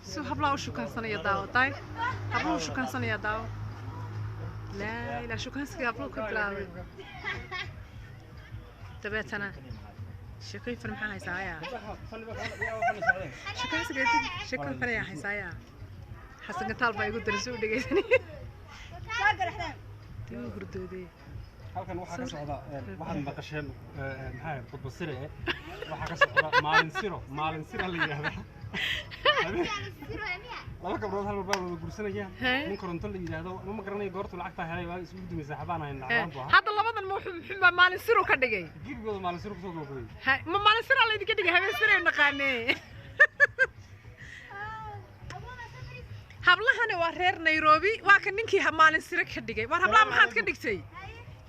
سو حبلا وشو كان صنيع داو طيب حبلا وشو كان صنيع داو لا لا شو كان سكابلو كبلاوي تبعت أنا شكل فرم حاي سايا شكل سكت شكل فريا حاي سايا حسن طالبة يقول درسوا دقيقني تيو هردودي halkan waxa ka socda waxaan maqasheen maxay qodbo sire waxa ka socda maalin siro la yiraahdo laba gabdhood hal mar baa wada gursanayaan nin koronto la yiraahdo ma garanayo goortu lacagta helay waa isugu dumisay xabaanayn lacag baa hadda labadan ma wuxuu maalin siro ka dhigay gibigooda maalin siro ku soo goobay ma maalin siro la idinka dhigay habeen siro naqaanee hablahana waa reer Nairobi waa kan ninkii maalin siro ka dhigay war hablaha maxaad ka dhigtay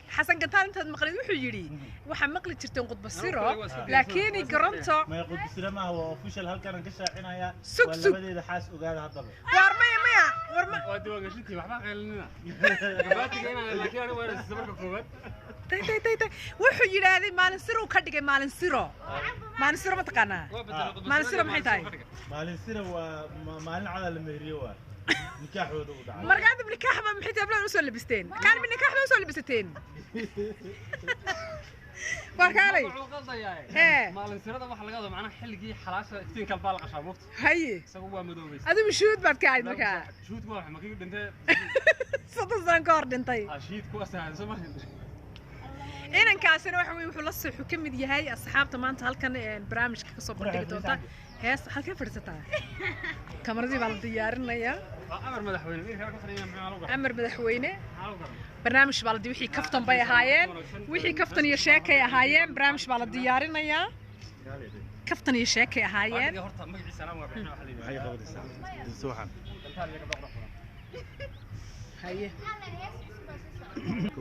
حسن قتال أنت مقلد وحجري وحمقلد ترتين قط بصيرة لكن قرنته ما يقول بصيرة ما هو فوش هالكان نكشة عنايا ولا بدي إذا حاس وقاعد هالضبط ورما ودي وقشتي وحنا قالنا قباتي جينا لكن أنا وين السبب كوبات تي وحجري هذه ما نصيره وكدقة ما نصيره ما تقنا ما نصيره محي تاي ما نصيره وما نعلى المهريوة نكاح ودودا مرقاد بنكاح ما محيت قبل نوصل لبستين كان من نكاح نوصل لبستين وكالي مالن سيرada waxa laga wada macna xilligii xalaasha iftiinka balqa shaabto haye isagu madoobay adu mishuud baad ka ahayd markaa shuud ku waxa makii dhintay saddex goor dhintay ashiid ku asahan Soomaaliya inankaasina waxa weey wuxuu la soo ka mid yahay asxaabta maanta halkan barnaamijka ka soo bandhigi doonta hees halkee fadhisataa kamaradii baa la diyaarinayaa amar madaxweyne barnaamij baa la wixii kaftan bay ahaayeen wixii kaftan iyo sheekay ahaayeen barnaamij baa la diyaarinayaa kaftan iyo sheekay ahaayeen horta magaciisa aan waa bixin waxa la yiraahdaa suuxan haye